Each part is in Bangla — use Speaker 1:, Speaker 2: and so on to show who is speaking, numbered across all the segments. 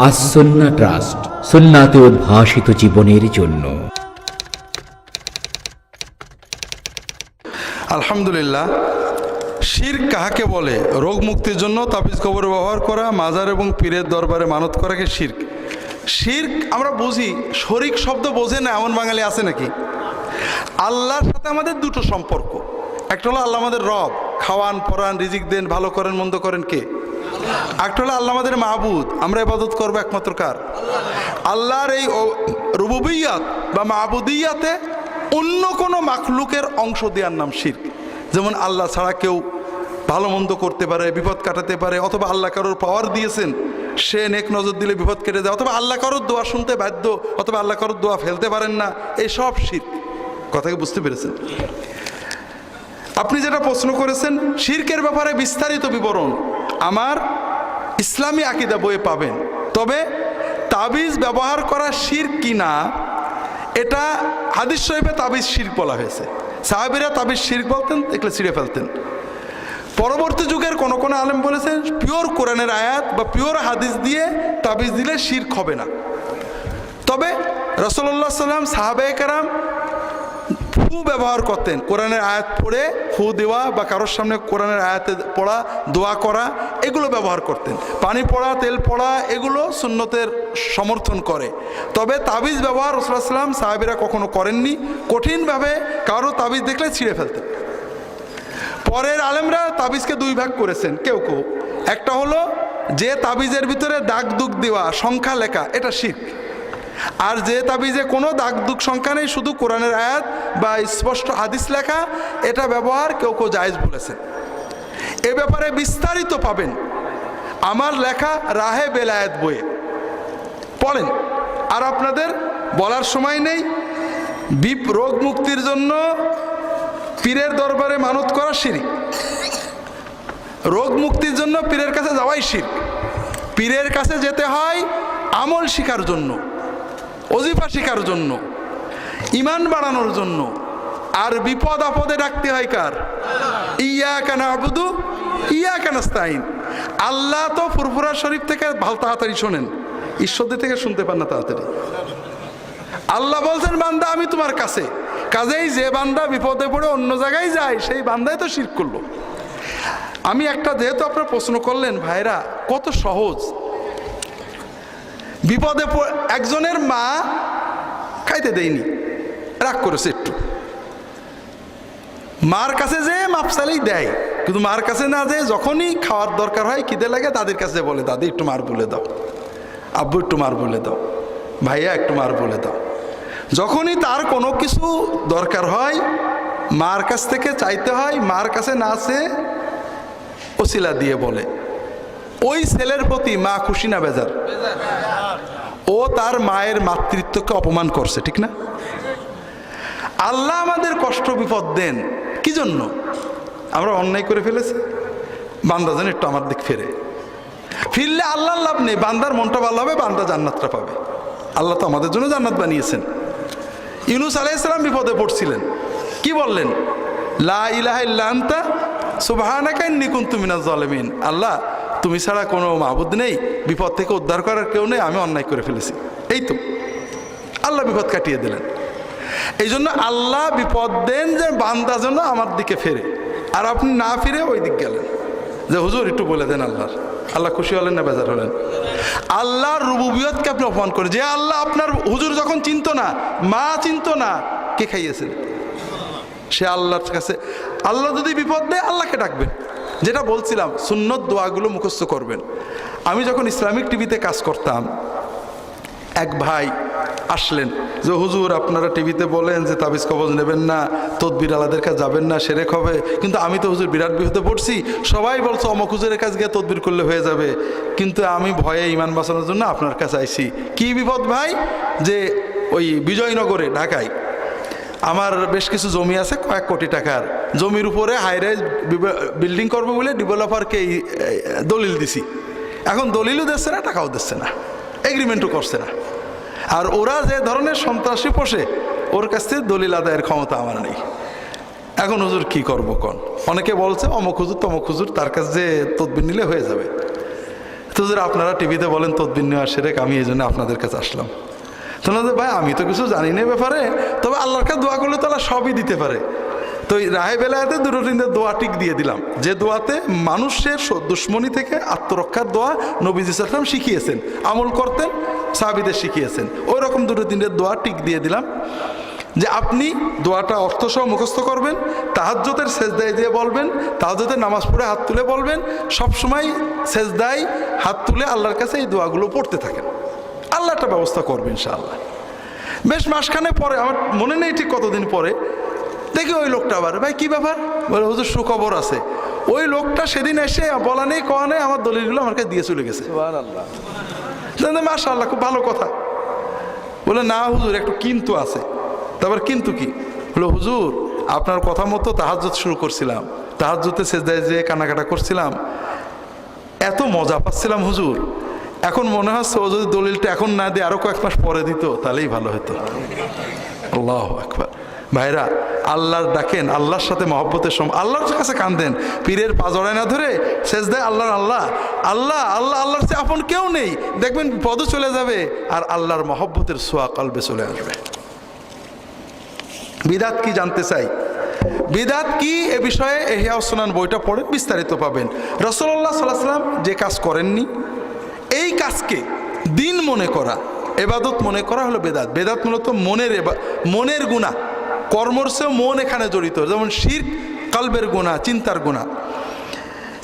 Speaker 1: আস-সুন্নাহ ট্রাস্ট, সুন্নাতে উদ্ভাসিত জীবনের জন্য।
Speaker 2: আলহামদুলিল্লাহ। শিরক কাহাকে বলে? রোগ মুক্তির জন্য তাবিজ কবর ব্যবহার করা, মাজার এবং পীরের দরবারে মানত করাকে শিরক। শিরক আমরা বুঝি, শরিক শব্দ বোঝে না এমন বাঙালি আছে নাকি? আল্লাহর সাথে আমাদের দুটো সম্পর্ক। একটা হলো আল্লাহ আমাদের রব, খাওয়ান পরান রিজিক দেন, ভালো করেন মন্দ করেন কে? একটা হলো আল্লাহ আমাদের মাহবুদ, আমরা ইবাদত করবো একমাত্র কার? আল্লাহর এই রুবুবিয়াত বা মাহবুদিয়াতে অন্য কোনো মাখলুকের অংশ দেওয়ার নাম শিরক। যেমন আল্লাহ ছাড়া কেউ ভালো মন্দ করতে পারে, বিপদ কাটাতে পারে, অথবা আল্লাহ কারোর পাওয়ার দিয়েছেন, সে নেক নজর দিলে বিপদ কেটে যায়, অথবা আল্লাহ কারোর দোয়া শুনতে বাধ্য, অথবা আল্লাহ কারোর দোয়া ফেলতে পারেন না, এই সব শিরক। কথাকে বুঝতে পেরেছেন? আপনি যেটা প্রশ্ন করেছেন শিরকের ব্যাপারে বিস্তারিত বিবরণ আমার ইসলামী আকীদা বইয়ে পাবেন। তবে তাবিজ ব্যবহার করা শিরক কিনা এটা হাদিস শরীফে তাবিজ শিরক বলা হয়েছে। সাহাবীরা তাবিজ শিরক বলতেন, দেখলে ছিঁড়ে ফেলতেন। পরবর্তী যুগের কোন কোন আলেম বলেছেন পিওর কোরআনের আয়াত বা পিওর হাদিস দিয়ে তাবিজ দিলে শিরক হবে না। তবে রাসূলুল্লাহ সাল্লাল্লাহু সাহাবায়ে কেরাম ফু ব্যবহার করতেন, কোরআনের আয়াত পড়ে ফু দেওয়া বা কারোর সামনে কোরআনের আয়াতে পড়া, দোয়া করা, এগুলো ব্যবহার করতেন। পানি পড়া, তেল পড়া, এগুলো সুন্নতের সমর্থন করে। তবে তাবিজ ব্যবহার রাসূলুল্লাহ সাল্লাল্লাহু আলাইহি ওয়াসাল্লাম সাহাবীরা কখনো করেননি। কঠিনভাবে কারো তাবিজ দেখলে ছিঁড়ে ফেলতেন। পরের আলেমরা তাবিজকে দুই ভাগ করেছেন। কেউ কেউ একটা হলো যে তাবিজের ভিতরে দাগ দুগ দেওয়া, সংখ্যা লেখা, এটা শিরক। আর যে তাবিজে কোনো দাগ দুগ সংখ্যা নেই, শুধু কোরআনের আয়াত বা স্পষ্ট হাদিস লেখা, এটা ব্যবহার কেউ কেউ জায়েজ বলেছেন। এ ব্যাপারে বিস্তারিত পাবেন আমার লেখা রাহে বেলায়েত বইয়ে, পড়েন। আর আপনাদের বলার সময় নেই, রোগ মুক্তির জন্য পীরের দরবারে মানত করা শিরক। রোগ মুক্তির জন্য পীরের কাছে যাওয়াই শিরক। পীরের কাছে যেতে হয় আমল শিখার জন্য, ওজিফা শিখার জন্য, ঈমান বাড়ানোর জন্য। আর বিপদ আপদে ডাকতে হয় কার? ইয়াকা না'বুদু ইয়াকা নাস্তাইন। আল্লাহ তো ফুরফুরা শরীফ থেকে ভালো তাড়াতাড়ি শোনেন, ঈশ্বরদের থেকে শুনতে পান না তাড়াতাড়ি। আল্লাহ বলছেন বান্দা আমি তোমার কাছে। কাজেই যে বান্দা বিপদে পড়ে অন্য জায়গায় যায়, সেই বান্দাই তো শিরক করলো। আমি একটা, যেহেতু আপনারা প্রশ্ন করলেন ভাইরা, কত সহজ। বিপদে একজনের মা খাইতে দেয়নি, রাগ করেছে একটু, মার কাছে যে মাপসালেই দেয়, কিন্তু মার কাছে না যে যখনই খাওয়ার দরকার হয়, খিদে লাগে, দাদির কাছে বলে দাদি একটু মার বলে দাও, আব্বু একটু মার বলে দাও, ভাইয়া একটু মার বলে দাও। যখনই তার কোনো কিছু দরকার হয় মার কাছ থেকে চাইতে হয়, মার কাছে না চেয়ে ওসিলা দিয়ে বলে। ওই ছেলের প্রতি মা খুশি না বেজার? ও তার মায়ের মাতৃত্বকে অপমান করছে, ঠিক না? আল্লাহ আমাদের কষ্ট বিপদ দেন কি জন্য? আমরা অন্যায় করে ফেলেছি, বান্দা যেন একটু আমার দিক ফিরলে আল্লাহর লাভ নেই, বান্দার মনটা ভালো হবে, বান্দা জান্নাতটা পাবে। আল্লাহ তো আমাদের জন্য জান্নাত বানিয়েছেন। ইউনূস আলাইহিস সালাম বিপদে পড়ছিলেন, কি বললেন? লা ইলাহা ইল্লা আনতা সুবহানাকা ইন্নী কুনতু মিনাজ জালিমিন। আল্লাহ তুমি ছাড়া কোনো মাবুদ নেই, বিপদ থেকে উদ্ধার করার কেউ নেই, আমি অন্যায় করে ফেলেছি। এই তো আল্লাহ বিপদ কাটিয়ে দিলেন। এই জন্য আল্লাহ বিপদ দেন যে বান্দা যেন আমার দিকে ফেরে। আর আপনি না ফিরে ওই দিক গেলেন যে হুজুর একটু বলে দেন আল্লাহর। আল্লাহ খুশি হলেন না বেজার হলেন? আল্লাহর রুবুবিয়তকে আপনি অপমান করেন। যে আল্লাহ আপনার হুজুর যখন চিনতো না, মা চিনতো না, কে খাইয়েছেন? সে আল্লাহর কাছে। আল্লাহ যদি বিপদ দেয় আল্লাহকে ডাকবেন। যেটা বলছিলাম, সুন্নত দোয়াগুলো মুখস্থ করবেন। আমি যখন ইসলামিক টিভিতে কাজ করতাম, এক ভাই আসলেন যে হুজুর আপনারা টিভিতে বলেন যে তাবিজ কবজ নেবেন না, তদবির আলাদের কাছে যাবেন না, সেরেক হবে, কিন্তু আমি তো হুজুর বিরাট বিপদে পড়ছি, সবাই বলছে অমুক হুজুরের কাছে গিয়ে তদবির করলে হয়ে যাবে, কিন্তু আমি ভয়ে ইমান বাঁচানোর জন্য আপনার কাছে আইছি। কি বিপদ ভাই? যে ওই বিজয়নগরে ঢাকায় আমার বেশ কিছু জমি আছে, কয়েক কোটি টাকার জমির উপরে হাইরাইজ বিল্ডিং করবো বলে ডেভেলপারকে দলিল দিছি। এখন দলিলও দিচ্ছে না, টাকাও দিচ্ছে না, এগ্রিমেন্টও করছে না। আর ওরা যে ধরনের সন্ত্রাসী পোষে, ওর কাছ থেকে দলিল আদায়ের ক্ষমতা আমার নেই। এখন হুজুর কি করব কোন? অনেকে বলছে অমুক হুজুর তমুক হুজুর, তার কাছে যে তদবির নিলে হয়ে যাবে। তো হুজুর আপনারা টিভিতে বলেন তদবির নেওয়া সেরেক, আমি এই জন্য আপনাদের কাছে আসলাম। তোমরা ভাই আমি তো কিছু জানি না ব্যাপারে, তবে আল্লাহর কাছে দোয়া করলে তো আল্লাহ সবই দিতে পারে। তো এই রাহে বেলায়াতে দুটো তিনটে দোয়া টিক দিয়ে দিলাম, যে দোয়াতে মানুষের দুশ্মনী থেকে আত্মরক্ষার দোয়া নবীজি সাল্লাল্লাহু আলাইহি ওয়াসাল্লাম শিখিয়েছেন, আমল করতেন, সাহাবীদের শিখিয়েছেন। ওই রকম দুটো তিনটে দোয়া টিক দিয়ে দিলাম, যে আপনি দোয়াটা অর্থসহ মুখস্থ করবেন, তাহাজ্জুদের সেজদায় দিয়ে বলবেন, তাহাজ্জুদের নামাজ পড়ে হাত তুলে বলবেন, সবসময় সেজদায় হাত তুলে আল্লাহর কাছে এই দোয়াগুলো পড়তে থাকেন। আল্লাহ একটা ব্যবস্থা করবে ইনশাআল্লাহ। বেশ মাসখানে পরে, আমার মনে নেই ঠিক কতদিন পরে, দেখি ওই লোকটা আবার, ভাই কি ব্যাপার? বলে হুজুর সুখবর আছে। ওই লোকটা সেদিন এসে বলা নেই কওয়া নেই আমার দলিলগুলো আমার কাছে দিয়ে চলে গেছে। মাশাআল্লাহ, খুব ভালো কথা। বলে না হুজুর একটু কিন্তু আছে। তারপর কিন্তু কি? বলে হুজুর আপনার কথা মতো তাহাজ্জুদ শুরু করছিলাম, তাহাজ্জুদে সেজদায় যেয়ে কান্নাকাটা করছিলাম, এত মজা পাচ্ছিলাম হুজুর, এখন মনে হচ্ছে ও যদি দলিলটা এখন না দিয়ে আরো কয়েক মাস পরে দিত তাহলেই ভালো হতো। আল্লাহু আকবার। ভাইরা, আল্লাহর ডাকেন, আল্লাহর সাথে মহব্বতের আল্লাহর কাছে কান্দেন, পীরের পা জড়ায় না ধরে সেজদায় আল্লাহর আল্লাহ আল্লাহ আল্লাহ আল্লাহর চেয়ে আপন কেউ নেই, দেখবেন পদ চলে যাবে আর আল্লাহর মহব্বতের ছোঁয়া কলবে চলে আসবে। বিদাত কি জানতে চাই? বিদাত কি এ বিষয়ে ইহয়া সুনান বইটা পড়ে বিস্তারিত পাবেন। রাসূলুল্লাহ সাল্লাল্লাহু আলাইহি ওয়াসাল্লাম যে কাজ করেননি, এই কাজকে দিন মনে করা, ইবাদত মনে করা হলো বেদাত। বেদাত মূলত মনের গুনাহ, কর্মর চেয়েও মন এখানে জড়িত, যেমন শিরক কলবের গুনাহ, চিন্তার গুনাহ।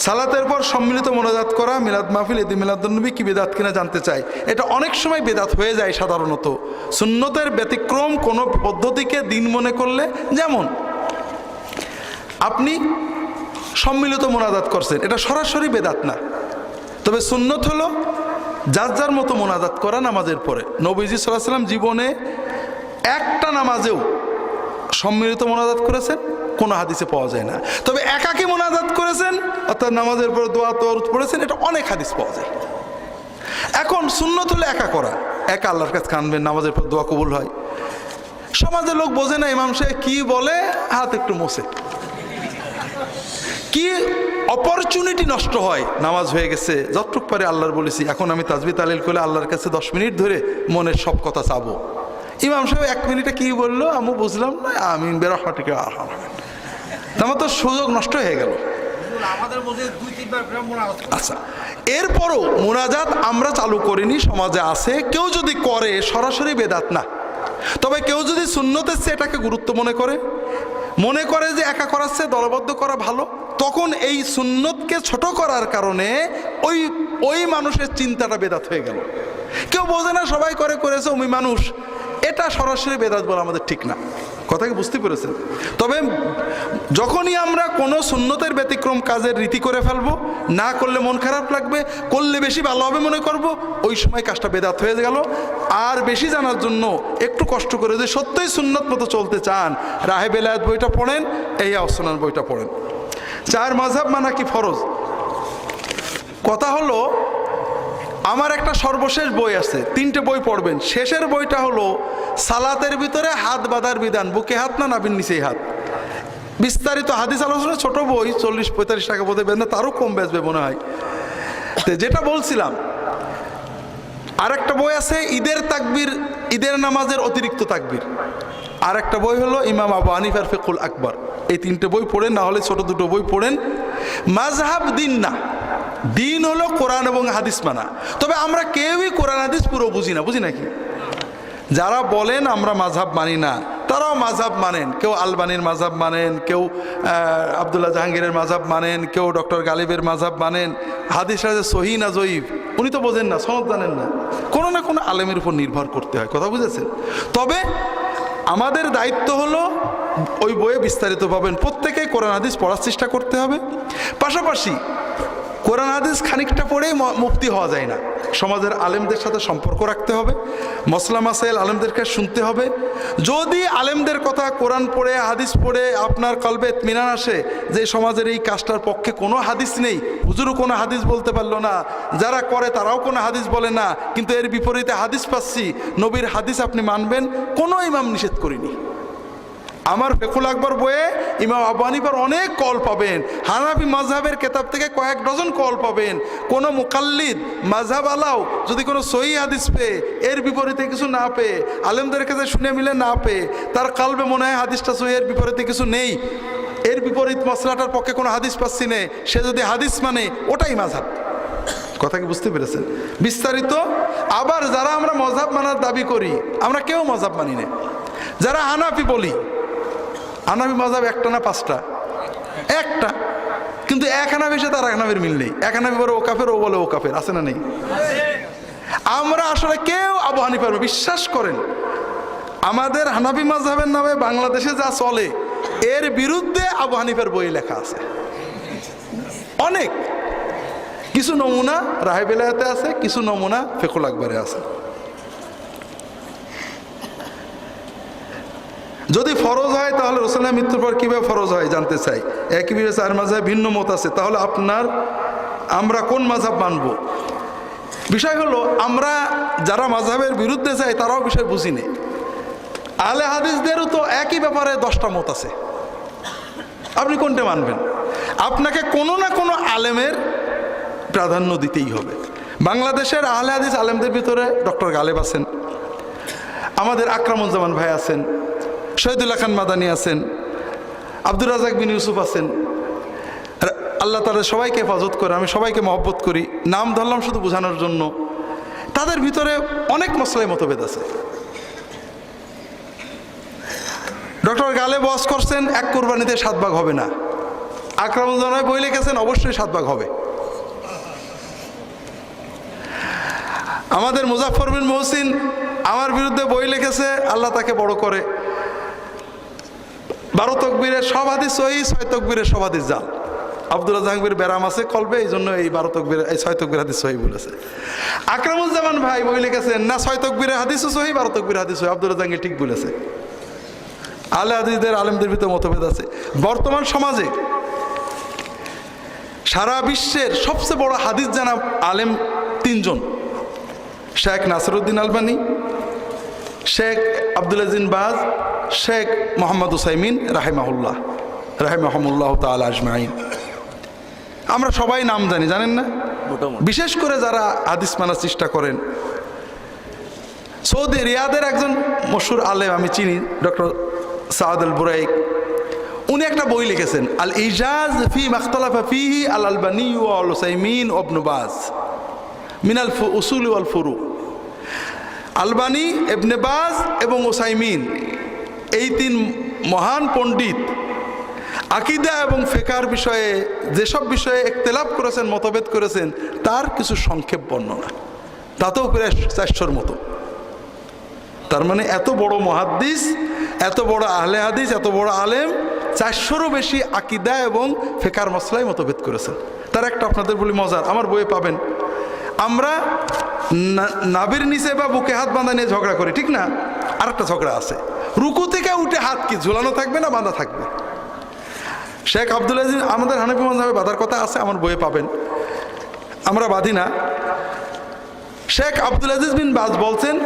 Speaker 2: সালাতের পর সম্মিলিত মোনাজাত করা, মিলাদ মাহফিল, ঈদ মিলাদুন্নবী কি বেদাত কিনা জানতে চাই। এটা অনেক সময় বেদাত হয়ে যায় সাধারণত সুন্নতের ব্যতিক্রম কোনো পদ্ধতিকে দিন মনে করলে। যেমন আপনি সম্মিলিত মোনাজাত করছেন, এটা সরাসরি বেদাত না, তবে সুন্নত হলো যার যার মতো মোনাজাত করা নামাজের পরে। নবীজি সাল্লাল্লাহু আলাইহি ওয়াসাল্লাম জীবনে একটা নামাজেও সম্মিলিত মোনাজাত করেছেন কোনো হাদিসে পাওয়া যায় না, তবে একাকী মোনাজাত করেছেন অর্থাৎ নামাজের পরে দোয়া দরুদ পড়েছেন, এটা অনেক হাদিস পাওয়া যায়। এখন সুন্নত হলে একা করা, একা আল্লাহর কাছে কানবেন, নামাজের পর দোয়া কবুল হয়। সমাজের লোক বোঝে না ইমাম সাহেব কি বলে, হাত একটু মোছে, কি অপরচুনিটি নষ্ট হয়। নামাজ হয়ে গেছে, যতটুক পারে আল্লাহর বলেছি, এখন আমি তাসবিহ তাহলিল করে আল্লাহর কাছে 10 মিনিট ধরে মনের সব কথা চাবো। ইমাম সাহেব 1 মিনিটে কি বললো আমি বুঝলাম না, আমিন বেরহমাতিকা আরহাম, আমার তো সুযোগ নষ্ট হয়ে গেল। আচ্ছা, এরপরও মোনাজাত আমরা চালু করিনি, সমাজে আছে, কেউ যদি করে সরাসরি বেদাত না, তবে কেউ যদি সুন্নতের চেয়ে এটাকে গুরুত্ব মনে করে যে একা করার চেয়ে দলবদ্ধ করা ভালো, তখন এই সুন্নতকে ছোট করার কারণে ওই মানুষের চিন্তাটা বেদাত হয়ে গেল। কেউ বোঝে না, সবাই করেছে ওই মানুষ, এটা সরাসরি বেদাত বলা আমাদের ঠিক না। কথা কি বুঝতে পেরেছেন? তবে যখনই আমরা কোনো সুন্নতের ব্যতিক্রম কাজের রীতি করে ফেলবো, না করলে মন খারাপ লাগবে, করলে বেশি ভালো হবে মনে করব, ওই সময় কাজটা বেদাত হয়ে গেল। আর বেশি জানার জন্য একটু কষ্ট করে যে সত্যই সুন্নত মতো চলতে চান, রাহে বেলায়েত বইটা পড়েন, ইহয়া সুনান বইটা পড়েন। 4 মাযহাব মানা কি ফরজ? কথা হলো, আমার একটা সর্বশেষ বই আছে, 3টে বই পড়বেন। শেষের বইটা হলো সালাতের ভিতরে হাত বাঁধার বিধান, বুকে হাত না নাভির নিচেই হাত, বিস্তারিত হাদিস আলোচনা, ছোট বই, 40-45 টাকা বোধহয় বেচবে, তারও কম বেচবে মনে হয়। তো যেটা বলছিলাম, আরেকটা বই আছে ঈদের তাকবীর, ঈদের নামাজের অতিরিক্ত তাকবীর। আর একটা বই হলো ইমাম আবু হানিফার ফিকহুল আকবর। এই 3টে বই পড়েন, না হলে ছোট 2টো বই পড়েন। মাযহাব দিন না, দিন হলো কোরআন এবং হাদিস মানা। তবে আমরা কেউই কোরআন হাদিস পুরো বুঝি নাকি? যারা বলেন আমরা মাযহাব মানি না, তারাও মাযহাব মানেন। কেউ আলবানির মাযহাব মানেন, কেউ আব্দুল্লাহ জাহাঙ্গীরের মাযহাব মানেন, কেউ ডক্টর গালিবের মাযহাব মানেন। হাদিস আছে সহিহ না জয়ীফ উনি তো বোঝেন না, সনদ জানেন না, কোনো না কোনো আলেমের উপর নির্ভর করতে হয়। কথা বুঝেছেন? তবে আমাদের দায়িত্ব হলো ওই বইয়ে বিস্তারিত পাবেন, প্রত্যেকেই কোরআন হাদিস পড়ার চেষ্টা করতে হবে। পাশাপাশি কোরআন হাদিস খানিকটা পড়েই মুফতি হওয়া যায় না, সমাজের আলেমদের সাথে সম্পর্ক রাখতে হবে, মসলা মাসাইল আলেমদেরকে শুনতে হবে। যদি আলেমদের কথা কোরআন পড়ে হাদিস পড়ে আপনার কলবে ইতমিনান আসে যে সমাজের এই কাজটার পক্ষে কোনো হাদিস নেই, হুজুরও কোনো হাদিস বলতে পারলো না, যারা করে তারাও কোনো হাদিস বলে না, কিন্তু এর বিপরীতে হাদিস পাচ্ছি, নবীর হাদিস আপনি মানবেন, কোনো ইমাম নিষেধ করিনি, আমার ফিকুল আকবর বইয়ে ইমাম আবু হানিফার অনেক কল পাবেন, হানাফি মাযহাবের কিতাব থেকে কয়েক ডজন কল পাবেন। কোনো মুকাল্লিদ মাযহাব আলাও যদি কোনো সহিহ হাদিস পেয়ে এর বিপরীতে কিছু না পেয়ে, আলেমদের কাছে শুনে মিলে না পেয়ে, তার কালবে মনে হয় হাদিসটা সহিহের বিপরীতে কিছু নেই, এর বিপরীত মশলাটার পক্ষে কোনো হাদিস পাচ্ছি না, সে যদি হাদিস মানে ওটাই মাযহাব। কথা কি বুঝতে পেরেছেন? বিস্তারিত। আবার যারা আমরা মযহাব মানার দাবি করি, আমরা কেউ মযহাব মানি না। যারা হানাফি বলি, হানাফি মযহাব একটা না পাঁচটা? একটা। কিন্তু এক হানাফির সাথে আর এক হানাফির মিল নেই। এক হানাফি বলে ও কাফের, ও বলে ও কাফের, আছে না নেই? আমরা আসলে কেউ আবু হানিফার বিশ্বাস করেন, আমাদের হানাফি মযহাবের নামে বাংলাদেশে যা চলে এর বিরুদ্ধে আবু হানিফার বই লেখা আছে অনেক। কিছু নমুনা রাহে বেলায়েতে আছে, কিছু নমুনা ফিকুল আকবরে আছে। যদি ফরজ হয় তাহলে রাসূলের মৃত্যুর পর কিভাবে ফরজ হয় জানতে চাই। একই বিষয়ে চার মাযহাবে ভিন্ন মত আছে, তাহলে আমরা কোন মাযহাব মানব? বিষয় হলো, আমরা যারা মাযহাবের বিরুদ্ধে যাই তারাও বিষয় বুঝি না। আহলে হাদিসদেরও তো একই ব্যাপারে 10টা মত আছে, আপনি কোনটা মানবেন? আপনাকে কোনো না কোনো আলেমের প্রাধান্য দিতেই হবে। বাংলাদেশের আহলে হাদিস আলেমদের ভিতরে ডক্টর গালেব আছেন, আমাদের আকরামুজ্জামান ভাই আছেন, শহীদুল্লাহ খান মাদানী আছেন, আব্দুর রাজাক বিন ইউসুফ আছেন। আল্লাহ তাদের সবাইকে হেফাজত করে, আমি সবাইকে মহব্বত করি, নাম ধরলাম শুধু বোঝানোর জন্য। তাদের ভিতরে অনেক মসলায় মতভেদ আছে। ডক্টর গালেব ওয়াজ করছেন এক কুরবানিতে 7 ভাগ হবে না, আকরামুজ্জামান বই লিখেছেন অবশ্যই 7 ভাগ হবে। আমাদের মুজাফফর বিন মহসিন আমার বিরুদ্ধে বই লিখেছে, আল্লাহ তাকে বড় করে, 12 তকবীরের সব হাদিস সহিহ, 6 তকবীরের সব হাদিস জাল। আব্দুল্লাহ জাহাঙ্গীর ব্যারাম আছে কলবে, এই জন্য এই 12 তকবীর, এই 6 তকবীর হাদিস সহিহ বলেছে। আকরামুজ্জামান ভাই বই লিখেছেন না 6 তকবীরের হাদিসও সহিহ, 12 তকবীরের হাদিস সহিহ। আব্দুল্লাহ জাহাঙ্গীর ঠিক বলেছে। আহলে হাদিসদের আলেমদের ভিতরে মতভেদ আছে। বর্তমান সমাজে সারা বিশ্বের সবচেয়ে বড় হাদিস জানা আলেম 3 জন: শেখ নাসিরউদ্দিন আলবানী, শেখ আব্দুল আজিজ বিন বাজ, শেখ মোহাম্মদ উসাইমিন রাহিমাহুল্লাহ তাআলা আজমাইন। আমরা সবাই নাম জানি, জানেন না? বিশেষ করে যারা হাদিস মানার চেষ্টা করেন। সৌদি রিয়াদের একজন মশহুর আলেম আমি চিনি, ডক্টর সাদ আল বুরাইক। উনি একটা বই লিখেছেন, আল ইজাজ ফি মাখতালাফা ফিহি আল আলবানী ওয়াল উসাইমিন ওয়া ইবনে বাজ মিনাল উসুল ওয়াল ফুরু। আলবানী, ইবনে বাজ এবং উসাইমিন, এই 3 মহান পণ্ডিত আকীদা এবং ফিকহের বিষয়ে যেসব বিষয়ে ইখতিলাফ করেছেন, মতভেদ করেছেন, তার কিছু সংক্ষেপ বর্ণনা, তাতেও প্রায় 400-র মতো। তার মানে এত বড় মুহাদ্দিস, এত বড় আহলে হাদিস, এত বড় আলেম, 400-রও বেশি আকীদা এবং ফিকহের মাসলায় মতভেদ করেছেন। তার একটা আপনাদের বলি মজার, আমার বইয়ে পাবেন। আমরা নাভির নিচে বা বুকে হাত বাঁধা নিয়ে ঝগড়া করি, ঠিক না? আরেকটা ঝগড়া আছে, রুকু থেকে উঠে হাত কি ঝুলানো থাকবে না বাঁধা থাকবে? শেখ আব্দুল আজিজ, আমাদের হানাফি মাযহাবে বাঁধার কথা আছে, আমার বইয়ে পাবেন, আমরা বাঁধি না। শেখ আব্দুল আজিজ বিন বাজ বলছেন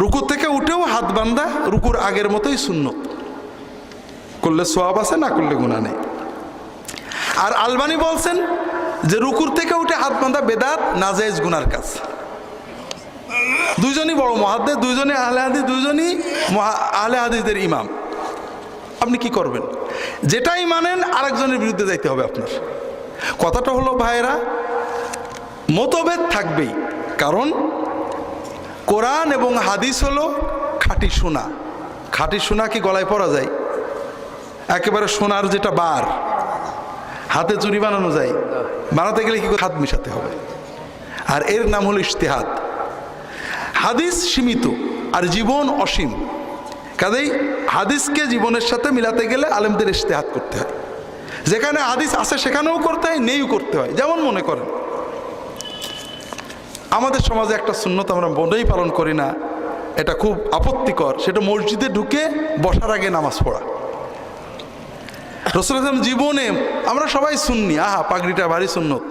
Speaker 2: রুকু থেকে উঠেও হাত বাঁধা রুকুর আগের মতোই সুন্নত, করলে সওয়াব আছে, না করলে গুনাহ নেই। আর আলবানী বলছেন যে রুকুর থেকে উঠে হাত বাঁধা বেদাত, নাজায়েজ, গুনার কাজ। দুইজনই বড় মুহাদ্দিস, দুইজনই আহলে হাদিস, দুইজনই আহলে হাদিসদের ইমাম। আপনি কি করবেন? যেটাই মানেন আরেকজনের বিরুদ্ধে যাইতে হবে আপনার। কথাটা হলো ভাইয়েরা, মতভেদ থাকবেই, কারণ কোরআন এবং হাদিস হলো খাঁটি সোনা। খাঁটি সোনা কি গলায় পরা যায়? একেবারে সোনার যেটা বার, হাতে চুরি বানানো যায়, বানাতে গেলে কি হাত মিশাতে হবে, আর এর নাম হলো ইজতিহাদ। হাদিস সীমিত আর জীবন অসীম, কাজেই হাদিসকে জীবনের সাথে মিলাতে গেলে আলেমদের ইজতিহাদ করতে হয়। যেখানে হাদিস আছে সেখানেও করতে হয়, নেইও করতে হয়। যেমন মনে করেন আমাদের সমাজে একটা সুন্নত আমরা মনেই পালন করি না, এটা খুব আপত্তিকর, সেটা মসজিদে ঢুকে বসার আগে নামাজ পড়া। রাসূলুল্লাহ সাল্লাল্লাহু আলাইহি ওয়াসাল্লাম জীবনে, আমরা সবাই সুন্নি, আহা পাগড়িটা ভারী সুন্নত,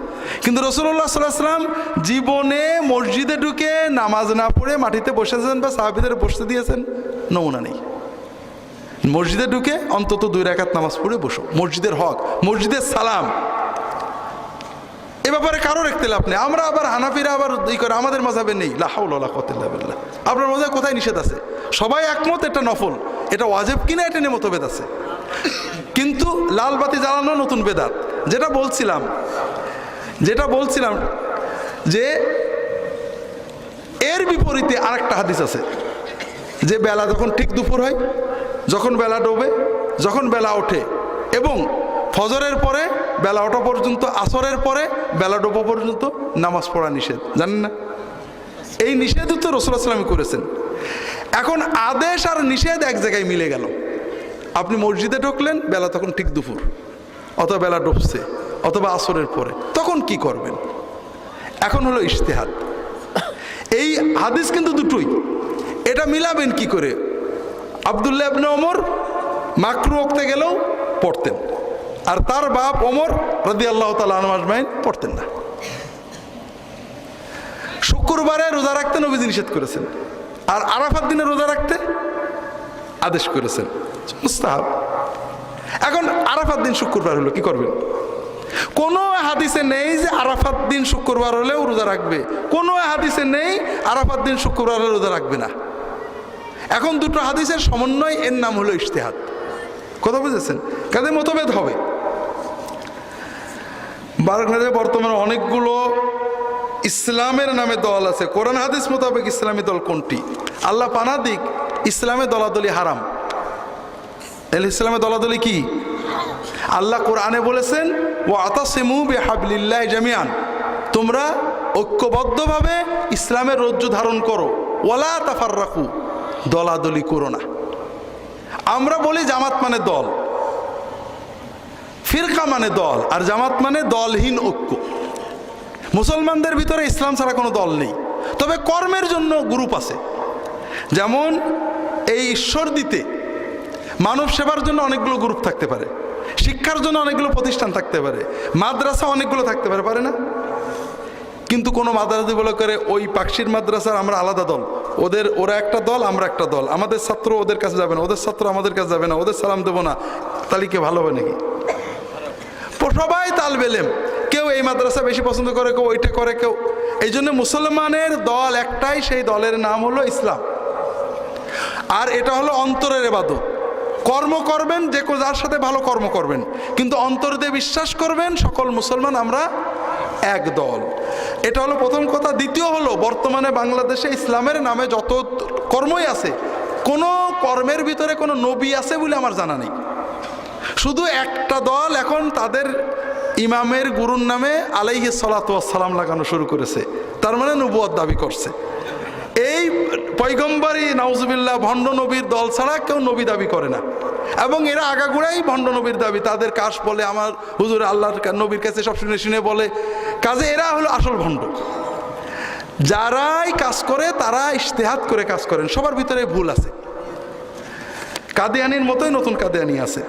Speaker 2: কিন্তু রাসূলুল্লাহ সাল্লাল্লাহু আলাইহি ওয়াসাল্লাম জীবনে মসজিদে ঢুকে নামাজ না পড়ে মাটিতে বসেছেন বা সাহাবীদের বসতে দিয়েছেন? নমুনা নেই। মসজিদে ঢুকে অন্তত 2 রাকাত নামাজ পড়ে বসো। মসজিদের হক, মসজিদের সালাম, এ ব্যাপারে কারোর ইখতিলাফ নেই। আমরা আবার হানাফিরা আবার করে আমাদের মাযহাবে নেই, লা হাওলা ওয়ালা কুওয়াতা ইল্লা বিল্লাহ। আপনার মাযহাবে কোথায় নিষেধ আছে? সবাই একমত এটা নফল, এটা ওয়াজিব কিনা এটা নিয়ে মতভেদ আছে। কিন্তু লাল বাতি জ্বালানো নতুন বেদাত। যেটা বলছিলাম যে এর বিপরীতে আরেকটা হাদিস আছে যে বেলা যখন ঠিক দুপুর হয়, যখন বেলা ডোবে, যখন বেলা ওঠে এবং ফজরের পরে বেলা ওঠা পর্যন্ত, আসরের পরে বেলা ডোবা পর্যন্ত নামাজ পড়া নিষেধ। জানেন না? এই নিষেধ তো রাসূলুল্লাহ সাল্লাল্লাহু আলাইহি ওয়াসাল্লাম করেছেন। এখন আদেশ আর নিষেধ এক জায়গায় মিলে গেল। আপনি মসজিদে ঢুকলেন, বেলা তখন ঠিক দুপুর, অথবা বেলা ডুবছে, অথবা আসরের পরে, তখন কি করবেন? এখন হলো ইজতিহাদ। এই হাদিস কিন্তু দুটোই, এটা মিলাবেন কি করে? আব্দুল্লাহ ইবনে ওমর মাকরু ওয়াক্তে গেলেও পড়তেন, আর তার বাপ ওমর রাদিয়াল্লাহু তাআলা আনহু আজমাইন পড়তেন না। শুক্রবারে রোজা রাখতে নবীজি নিষেধ করেছেন, আর আরাফাত দিনে রোজা রাখতে আদেশ করেছেন, মুস্তাহাব। এখন আরাফাত দিন শুক্রবার হলো, কি করবেন? কোনো হাদিসে নেই যে আরাফাত দিন শুক্রবার হলেও রোজা রাখবে, কোনো হাদিসে নেই আরাফাত দিন শুক্রবার হলে রোজা রাখবে না। এখন দুটো হাদিসের সমন্বয়, এর নাম হলো ইজতিহাদ। কথা বুঝেছেন? কাজে মতভেদ হবে। বাংলাদেশে বর্তমানে অনেকগুলো ইসলামের নামে দল আছে। কোরআন হাদিস মোতাবেক ইসলামী দল কোনটি? আল্লাহ পানা দিক, ইসলামে দলাদলি হারাম। ইসলামে দলাদলি কি? আল্লাহ কোরআনে বলেছেন, ওয়াতাসিমু বিহাবলিল্লাহি জামিআন, তোমরা ঐক্যবদ্ধভাবে ইসলামের রজ্জু ধারণ করো, ওয়ালা তাফাররাকু, দলাদলি করো না। আমরা বলি জামাত মানে দল, ফিরকা মানে দল, আর জামাত মানে দলহীন ঐক্য। মুসলমানদের ভিতরে ইসলাম ছাড়া কোনো দল নেই, তবে কর্মের জন্য গ্রুপ আছে। যেমন এই ঈশ্বর দিতে, মানব সেবার জন্য অনেকগুলো গ্রুপ থাকতে পারে, শিক্ষার জন্য অনেকগুলো প্রতিষ্ঠান থাকতে পারে, মাদ্রাসা অনেকগুলো থাকতে পারে, পারে না? কিন্তু কোনো মাদ্রাসা বলে করে ওই পাকশির মাদ্রাসার আমরা আলাদা দল, ওরা একটা দল, আমরা একটা দল, আমাদের ছাত্র ওদের কাছে যাবে না, ওদের ছাত্র আমাদের কাছে যাবে না, ওদের সালাম দেবো না, তাহলে কি ভালো হবে নাকি? সবাই তালবেলেম, কেউ এই মাদ্রাসা বেশি পছন্দ করে, কেউ ওইটা করে, কেউ। এই জন্য মুসলমানের দল একটাই, সেই দলের নাম হলো ইসলাম। আর এটা হলো অন্তরের ইবাদত। কর্ম করবেন, যে কেউ যার সাথে ভালো কর্ম করবেন, কিন্তু অন্তর দিয়ে বিশ্বাস করবেন সকল মুসলমান আমরা এক দল। এটা হলো প্রথম কথা। দ্বিতীয় হলো, বর্তমানে বাংলাদেশে ইসলামের নামে যত কর্মই আছে, কোনো কর্মের ভিতরে কোনো নবী আছে বলে আমার জানা নেই। শুধু একটা দল এখন তাদের ইমামের গুরুর নামে আলাইহিস সালাতু ওয়াস সালাম লাগানো শুরু করেছে, তার মানে নবুয়ত দাবি করছে। এই পয়গম্বরী নাউজুবিল্লাহ ভণ্ড নবীর দল ছাড়া কেউ নবী দাবি করে না, এবং এরা আগাগোড়াই ভণ্ড নবীর দাবি। তাদের কাশ বলে আমার হুজুর আল্লাহর নবীর কাছে সব শুনে শুনে বলে, কাজে এরা হলো আসল ভণ্ড। যারাই কাজ করে তারা ইজতিহাদ করে কাজ করেন, সবার ভিতরে ভুল আছে। কাদিয়ানির মতোই নতুন কাদিয়ানি আছে।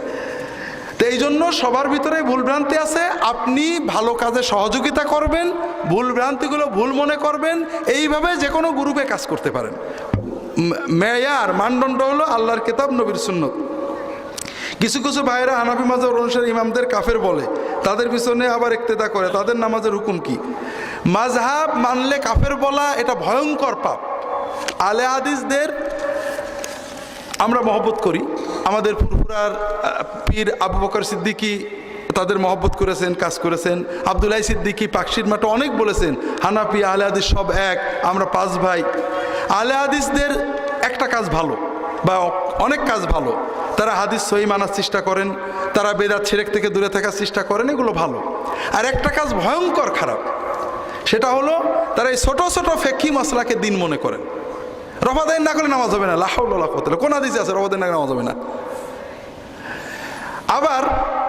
Speaker 2: তো এই জন্য সবার ভিতরে ভুলভ্রান্তি আছে। আপনি ভালো কাজে সহযোগিতা করবেন, ভুলভ্রান্তিগুলো ভুল মনে করবেন, এইভাবে যে কোনো গ্রুপে কাজ করতে পারেন। মেয়ার মানদণ্ড হলো আল্লাহর কিতাব, নবীর সুন্নত। কিছু কিছু ভাইয়েরা হানাফি মাযহাব অনুসারী ইমামদের কাফের বলে, তাদের পিছনে আবার ইক্তেদা করে। তাদের নামাজের হুকুম কি? মাযহাব মানলে কাফের বলা এটা ভয়ঙ্কর পাপ। আলে হাদিসদের আমরা মহব্বত করি, আমাদের ফুরফুরার পীর আবু বকর সিদ্দিকী তাদের মহব্বত করেছেন, কাজ করেছেন। আব্দুল্লাহ সিদ্দিকী পাকশির মাঠে অনেক বলেছেন, হানাফি আলে হাদিস সব এক, আমরা 5 ভাই। আলে হাদিসদের একটা কাজ ভালো, বা অনেক কাজ ভালো, তারা হাদিস সহি মানার চেষ্টা করেন, তারা বেদাত শিরক থেকে দূরে থাকার চেষ্টা করেন, এগুলো ভালো। আর একটা কাজ ভয়ঙ্কর খারাপ, সেটা হলো তারা এই ছোট ছোট ফিকহি মাসলাকে দিন মনে করেন। রফাদাইন না করলে নামাজ হবে না, লা হাওলা ওয়ালা কুওয়াতা, কোন হাদিসে আছে রফাদাইন না করলে নামাজ হবে না? আবার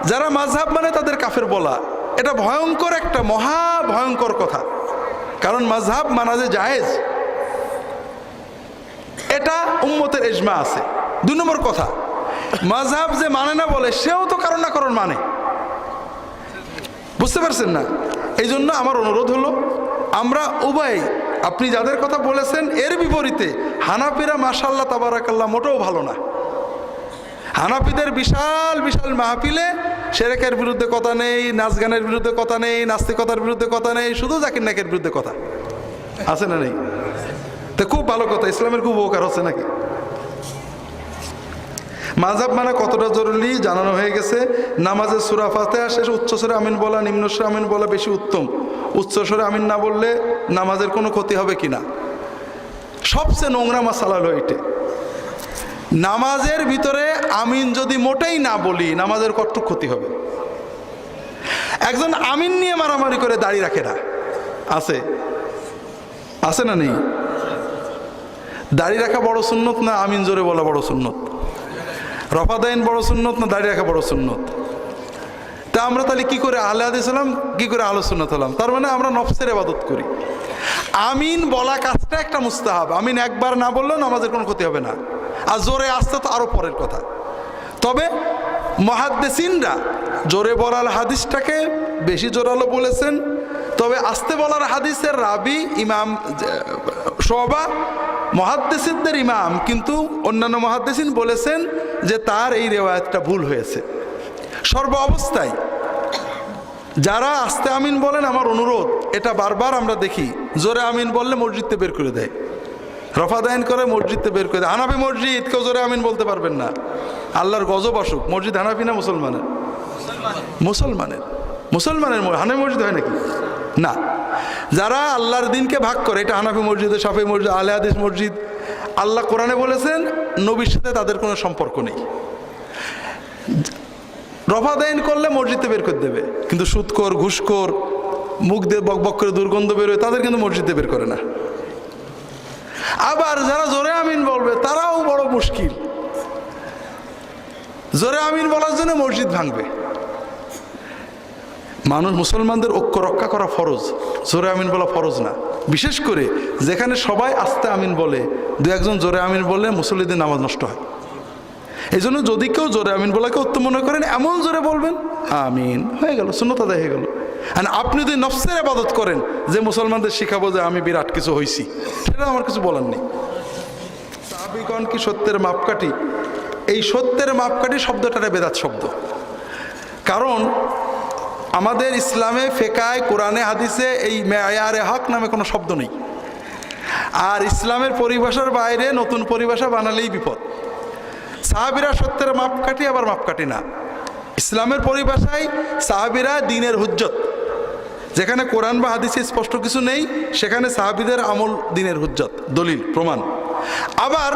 Speaker 2: যারা মাযহাব মানে তাদের কাফের বলা, এটা ভয়ঙ্কর, একটা মহা ভয়ঙ্কর কথা। কারণ মাযহাব মানা যে জায়েজ, এটা উম্মতের ইজমা আছে। 2 নম্বর কথা, মাযহাব যে মানে না বলে, সেও তো কারণ না কারণ মানে। বুঝতে পারছেন না? এই জন্য আমার অনুরোধ হলো, আমরা উভয়, আপনি যাদের কথা বলেছেন এর বিপরীতে হানাফিরা মাশাআল্লাহ তাবারাকাল্লাহ মোটেও ভালো না। হানাফিদের বিশাল বিশাল মাহফিলে শিরকের বিরুদ্ধে কথা নেই, নাচ গানের বিরুদ্ধে কথা নেই, নাস্তিকতার বিরুদ্ধে কথা নেই, শুধু জাকির নায়কের বিরুদ্ধে কথা আছে না নেই? তো খুব ভালো কথা, ইসলামের খুব উপকার হচ্ছে নাকি? মাযহাব মানা কতটা জরুরি জানানো হয়ে গেছে। নামাজের সূরা ফাতিহা শেষে উচ্চস্বরে আমিন বলা, নিম্নস্বরে আমিন বলা বেশি উত্তম। উচ্চস্বরে আমিন না বললে নামাজের কোনো ক্ষতি হবে কিনা, সবচেয়ে নোংরা মাসালা হলো এটা। নামাজের ভিতরে আমিন যদি মোটেই না বলি নামাজের কতটুকু ক্ষতি হবে। একজন আমিন নিয়ে মারামারি করে দাড়ি রাখে না, আছে আছে না নেই? দাড়ি রাখা বড় সুন্নত না আমিন জোরে বলা বড় সুন্নত? রফাদাইন বড় সুন্নত না দাড়ি রাখা বড় সুন্নত? তা আমরা তাহলে কি করে আহলে হাদিস হলাম, কি করে আহলে সুন্নাত হলাম? তার মানে আমরা নফসের ইবাদত করি। আমিন বলা কাজটা একটা মুস্তাহাব, আমিন একবার না বললেও নামাজের কোনো ক্ষতি হবে না। আর জোরে আসতে তো আরো পরের কথা। তবে মুহাদ্দিসিনরা জোরে বলার হাদিসটাকে বেশি জোরালো বলেছেন, তবে আস্তে বলার হাদিসের রাবি ইমাম শুবা মুহাদ্দিসিনদের ইমাম, কিন্তু অন্যান্য মুহাদ্দিসিন বলেছেন যে তার এই রিওয়ায়াতটা ভুল হয়েছে। সর্ব অবস্থায় যারা আস্তে আমিন বলেন, আমার অনুরোধ, এটা বারবার আমরা দেখি, জোরে আমিন বললে মসজিদতে বের করে দেয়, রফাদাইন করে মসজিদতে বের করে দেয়। হানাফি মসজিদ কেউ জোরে আমিন বলতে পারবেন না, আল্লাহর গজব আসুক। মসজিদ হানাফি না মুসলমানের? মুসলমানের। মুসলমানের হানাফি মসজিদ হয় নাকি? না। যারা আল্লাহর দিনকে ভাগ করে, এটা হানাফি মসজিদ, শাফি মসজিদ, আহলে হাদিস মসজিদ, আল্লাহ কোরআনে বলেছেন নবীর সাথে তাদের কোনো সম্পর্ক নেই। রফাদাইন করলে মসজিদে বের করে দেবে, কিন্তু সুদখোর, ঘুষখোর, মুখ দিয়ে বক বক করে দুর্গন্ধ বেরোয়, তাদের কিন্তু মসজিদে বের করে না। আবার যারা জোরে আমিন বলবে তারাও বড় মুশকিল। জোরে আমিন বলার জন্য মসজিদ ভাঙবে। মানুষ, মুসলমানদের ঐক্য রক্ষা করা ফরজ, জোরে আমিন বলা ফরজ না। বিশেষ করে যেখানে সবাই আস্তে আমিন বলে, দু একজন জোরে আমিন বললে মুসল্লিদের নামাজ নষ্ট হয়। এই জন্য যদি কেউ জোরে আমিন বলাকে উত্তম মনে করেন, এমন জোরে বলবেন আমিন, হয়ে গেল, সুন্নত আদায় হয়ে গেল। আর আপনি যদি নফসের ইবাদত করেন যে মুসলমানদের শিখাবো যে আমি বিরাট কিছু হইছি, সেটা আমার কিছু বলার নেই। সাহাবীগণ কি সত্যের মাপকাঠি? এই সত্যের মাপকাঠি শব্দটা বেদাত শব্দ। কারণ আমাদের ইসলামে, ফেকায়, কোরআনে, হাদিসে এই মেয়ারে হক নামে কোনো শব্দ নেই। আর ইসলামের পরিভাষার বাইরে নতুন পরিভাষা বানালেই বিপদ। সাহাবীরা সত্যের মাপকাঠি, আবার মাপকাঠি না। ইসলামের পরিভাষায় সাহাবীরা দ্বীনের হুজ্জত। যেখানে কোরআন বা হাদিসে স্পষ্ট কিছু নেই, সেখানে সাহাবীদের আমল দ্বীনের হুজ্জত, দলিল, প্রমাণ। আবার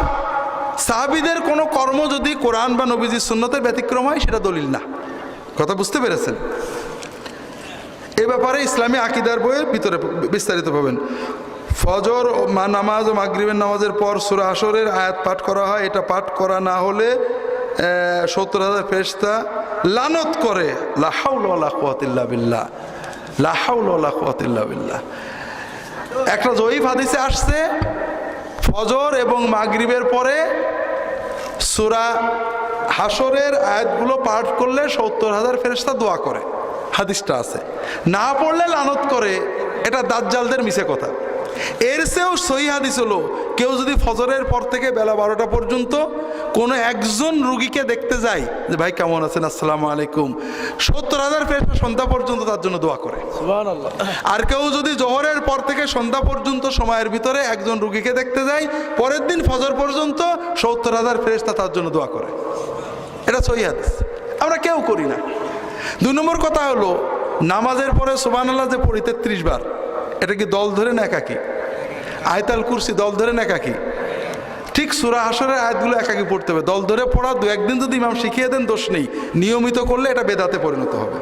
Speaker 2: সাহাবীদের কোনো কর্ম যদি কোরআন বা নবীজির সুন্নতের ব্যতিক্রম হয়, সেটা দলিল না। কথা বুঝতে পেরেছেন? এ ব্যাপারে ইসলামী আকীদার বইয়ের ভিতরে বিস্তারিত পাবেন। ফজর নামাজ ও মাগরিবের নামাজের পর সূরা হাশরের আয়াত পাঠ করা হয়। এটা পাঠ করা না হলে 70,000 ফেরেশতা লানত করে। লা হাওলা ওয়ালা কুওয়াতা ইল্লা বিল্লাহ, লা হাওলা ওয়ালা কুওয়াতা ইল্লা বিল্লাহ। একটা জয়ীফ হাদিসে আসছে, ফজর এবং মাগরিবের পরে সূরা হাশরের আয়াতগুলো পাঠ করলে 70,000 ফেরেশতা দোয়া করে। হাদিসটা আছে। না পড়লে লানত করে, এটা দাজ্জালদের মিছে কথা। এর চেয়েও সহি হাদিস হলো, কেউ যদি ফজরের পর থেকে বেলা 12টা পর্যন্ত কোনো একজন রুগীকে দেখতে যায় যে ভাই কেমন আছেন, আসসালামু আলাইকুম, 70,000 ফেরেশতা সন্ধ্যা পর্যন্ত তার জন্য দোয়া করে। সুবহানাল্লাহ। আর কেউ যদি জোহরের পর থেকে সন্ধ্যা পর্যন্ত সময়ের ভিতরে একজন রুগীকে দেখতে যায়, পরের দিন ফজর পর্যন্ত 70,000 ফেরেশতা তার জন্য দোয়া করে। এটা সহি হাদিস, আমরা কেউ করি না। 2 নম্বর কথা হলো, নামাজের পরে সুবহানাল্লাহ যে পড়ি 33 বার, এটা কি দল ধরে না একাকি? আয়াতুল কুরসি দল ধরে না একাকি? ঠিক সূরা হাশরের আয়াতগুলো একাকি পড়তে হবে। দল ধরে পড়া 2-1 দিন যদি ইমাম শিখিয়ে দেন দোষ নেই, নিয়মিত করলে এটা বেদাতে পরিণত হবে।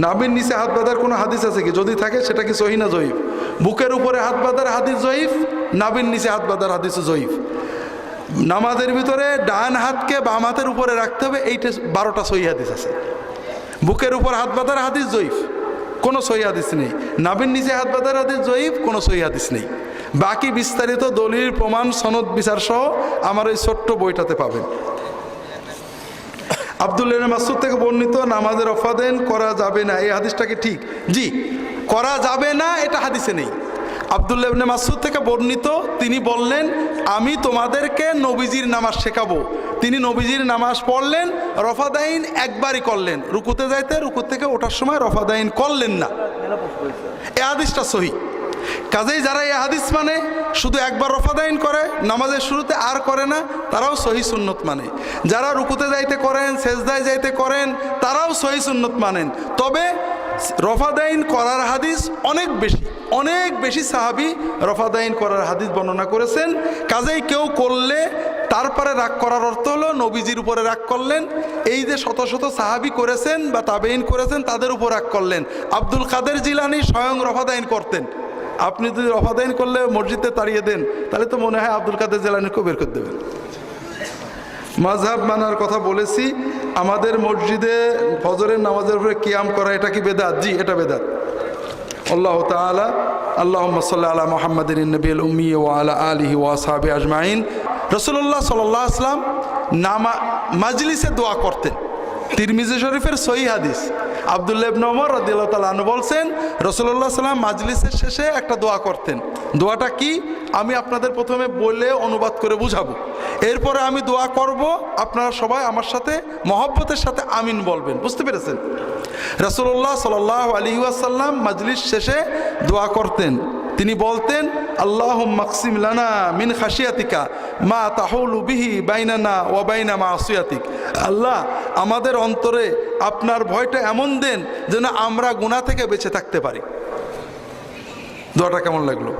Speaker 2: নাভির নিচে হাত বাঁধার কোনো হাদিস আছে কি? যদি থাকে সেটা কি সহিহ না জয়ীফ? বুকের উপরে হাত বাঁধার হাদিস জয়ীফ, নাভির নিচে হাত বাঁধার হাদিস জয়ীফ। নামাজের ভিতরে ডান হাতকে বাম হাতের উপরে রাখতে হবে, এইটা 12টা সহিহ হাদিস আছে। বুকের উপর হাত বাঁধার হাদিস জয়ীফ, কোনো সহিহ হাদিস নেই। নাভির নিচে হাত বাঁধার হাদিস জয়ীফ, কোনো সহিহ হাদিস নেই। বাকি বিস্তারিত দলিল, প্রমাণ, সনদ, বিচার সহ আমার এই ছোট্ট বইটাতে পাবেন। আব্দুল্লাহ ইবনে মাসউদ থেকে বর্ণিত, নামাজের রফাদাইন করা যাবে না, এই হাদিসটা কি ঠিক? জি, করা যাবে না, এটা হাদিসে নেই। আব্দুল্লাহ ইবনে মাসউদ থেকে বর্ণিত, তিনি বললেন, আমি তোমাদেরকে নবীজির নামাজ শেখাবো। তিনি নবীজির নামাজ পড়লেন, রফাদাইন একবারই করলেন, রুকুতে যাইতে রুকু থেকে ওঠার সময় রফাদাইন করলেন না। এ হাদিসটা সহিহ। কাজেই যারা এই হাদিস মানে শুধু একবার রফাদাইন করে, নামাজের শুরুতে আর করে না, তারাও সহি সুন্নত মানে। যারা রুকুতে যাইতে করেন, সেজদায় যাইতে করেন, তারাও সহি সুন্নত মানেন। তবে রফাদাইন করার হাদিস অনেক বেশি সাহাবী রফাদাইন করার হাদিস বর্ণনা করেছেন। কাজেই কেউ করলে তারপরে রাগ করার অর্থ হলো নবীজির উপরে রাগ করলেন। এই যে শত শত সাহাবী করেছেন বা তাবেইন করেছেন, তাদের উপর রাগ করলেন। আব্দুল কাদের জিলানী স্বয়ং রফাদাইন করতেন। আপনি যদি রফাদাইন করলে মসজিদে তাড়িয়ে দেন, তাহলে তো মনে হয় আব্দুল কাদের জিলানীকেও বের করে দেবেন। মাযহাব মানার কথা বলেছি। আমাদের মসজিদে ফজরের নামাজের উপরে কিয়াম করা, এটা কি বেদাত? জি, এটা বেদাত। আল্লাহু তাআলা আল্লাহুম্মা সাল্লি আলা মুহাম্মাদিন নবিয়্যিল উম্মি ওয়া আলা আলিহি ওয়া আসহাবিহি আজমাইন। রাসূলুল্লাহ সাল্লাল্লাহু আলাইহি ওয়াসাল্লাম মাজলিসে দোয়া করতেন। তিরমিজি শরীফের সহিহ হাদিস, আব্দুল্লাহ ইবনে ওমর রাদিয়াল্লাহু তাআলা আনহু বলছেন, রাসূলুল্লাহ সাল্লাল্লাহু মাজলিসের শেষে একটা দোয়া করতেন। দোয়াটা কি আমি আপনাদের প্রথমে বলে অনুবাদ করে বুঝাবো, এরপরে আমি দোয়া করব, আপনারা সবাই আমার সাথে মহব্বতের সাথে আমিন বলবেন। বুঝতে পেরেছেন? রাসূলুল্লাহ সাল্লাল্লাহু আলাইহি ওয়াসাল্লাম মাজলিস শেষে দোয়া করতেন। তিনি বলতেন, আল্লাহুম্মা আকসিম লানা মিন খাশিয়াতিকা মা তাহুলু বিহি বাইনানা ওয়া বাইনা মাসিয়াতিক। আল্লাহ, আমাদের অন্তরে আপনার ভয়টা এমন দেন যেন আমরা গুনাহ থেকে বেঁচে থাকতে পারি। দোয়াটা কেমন লাগলো?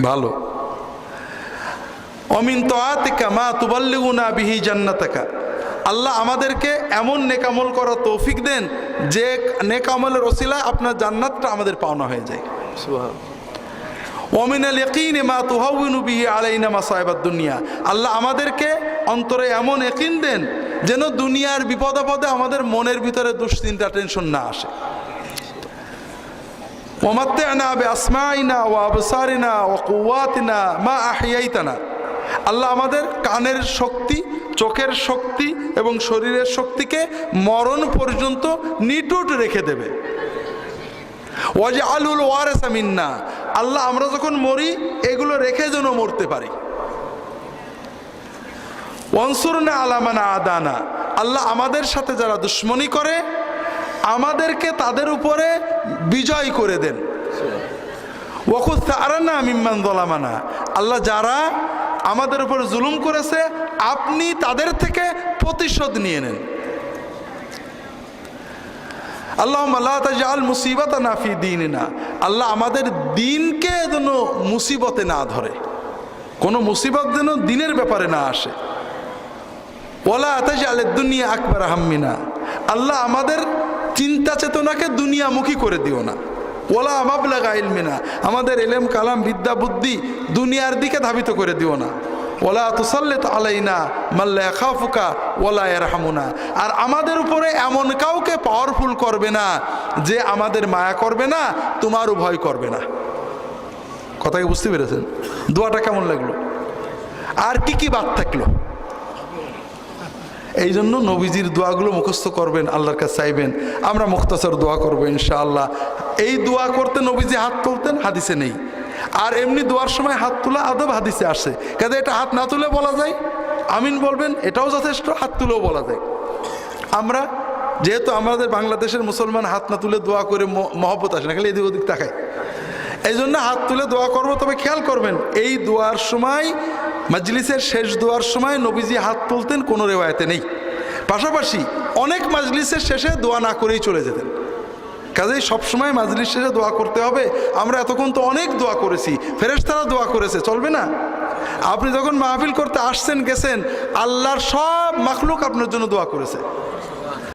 Speaker 2: ভালো। অমিন তাআতিকা মা তুবাল্লিগুনা বিহি জান্নাতাকা। আল্লাহ আমাদেরকে এমন নেক আমল করার তৌফিক দেন যে নেক আমলের ওসিলায় আপনার জান্নাতটা আমাদের পাওনা হয়ে যায়। সুবহানাল্লাহ। ওমিনাল ইয়াকিন মা তুহাউইনু বিহি আলাইনা মাসাইবাদ দুনিয়া। আল্লাহ আমাদেরকে অন্তরে এমন ইয়াকিন দেন যেন দুনিয়ার বিপদ আপদে আমাদের মনের ভিতরে দুশ্চিন্তা, টেনশন না আসে। ওয়ামাত্তি'না বিআসমাইনা ওয়া আবসারিনা ওয়া কুওয়াতিনা মা আহইয়াইতানা। আল্লাহ আমাদের কানের শক্তি, চোখের শক্তি এবং শরীরের শক্তিকে মরণ পর্যন্ত নিটুট রেখে দেবে। ওয়াজআলুল ওয়ারিসা মিন্না। আল্লাহ আমরা যখন মরি এগুলো রেখে যেন মরতে পারি। ওয়ানসুরনা আলা মান আদানা। আল্লাহ আমাদের সাথে যারা দুশ্মনী করে আমাদেরকে তাদের উপরে বিজয় করে দেন। ওয়াখুয সা'রানা মিম্মান যালামানা। আল্লাহ যারা আমাদের উপর জুলুম করেছে আপনি তাদের থেকে প্রতিশোধ নিয়ে নেন। আল্লাহুম্মা লা তাজআল মুসিবাতানা ফি দীনিনা। আল্লাহ আমাদের দিনকে যেন মুসিবতে না ধরে, কোনো মুসিবত যেন দিনের ব্যাপারে না আসে। ওয়ালা তাজআলিদ দুনিয়া আকবার হাম্মিনা। আল্লাহ আমাদের চিন্তা চেতনাকে দুনিয়ামুখী করে দিও না। ওয়ালা মাবলাগা ইলমিনা। আমাদের ইলম কালাম বিদ্যা বুদ্ধি দুনিয়ার দিকে ধাবিত করে দিও না। ওয়ালা তুসাল্লিত আলাইনা মান লা ইয়াখাফুকা ওয়ালা ইয়ারহামুনা। আর আমাদের উপরে এমন কাউকে পাওয়ারফুল করবে না যে আমাদের মায়া করবে না, তোমারও ভয় করবে না। কথা কি বুঝতে পেরেছেন? দোয়াটা কেমন লাগলো? আর কি কি বাদ থাকলো? এই জন্য নবীজির দোয়াগুলো মুখস্থ করবেন, আল্লাহর কাছে চাইবেন। আমরা মুখতাসর দোয়া করবো ইনশাআল্লাহ। এই দোয়া করতে নবীজি হাত তুলতেন, হাদিসে নেই। আর এমনি দোয়ার সময় হাত তোলা আদব হাদিসে আসে। কাজে এটা হাত না তুলে বলা যায়, আমিন বলবেন, এটাও যথেষ্ট, হাত তুলেও বলা যায়। আমরা যেহেতু আমাদের বাংলাদেশের মুসলমান হাত না তুলে দোয়া করে মহব্বত আসে না, খালি এদিক ওদিক তাকায়, এই জন্য হাত তুলে দোয়া করবো। তবে খেয়াল করবেন এই দোয়ার সময়, মাজলিসের শেষ দোয়ার সময় নবীজি হাত তুলতেন, কোনো রেওয়ায়েতে নেই। পাশাপাশি অনেক মাজলিসের শেষে দোয়া না করেই চলে যেতেন। কাজেই সবসময় মাজলিস শেষে দোয়া করতে হবে। আমরা এতক্ষণ তো অনেক দোয়া করেছি, ফেরেশতারা দোয়া করেছে, চলবে না? আপনি যখন মাহফিল করতে আসছেন গেছেন, আল্লাহর সব মাখলুক আপনার জন্য দোয়া করেছে।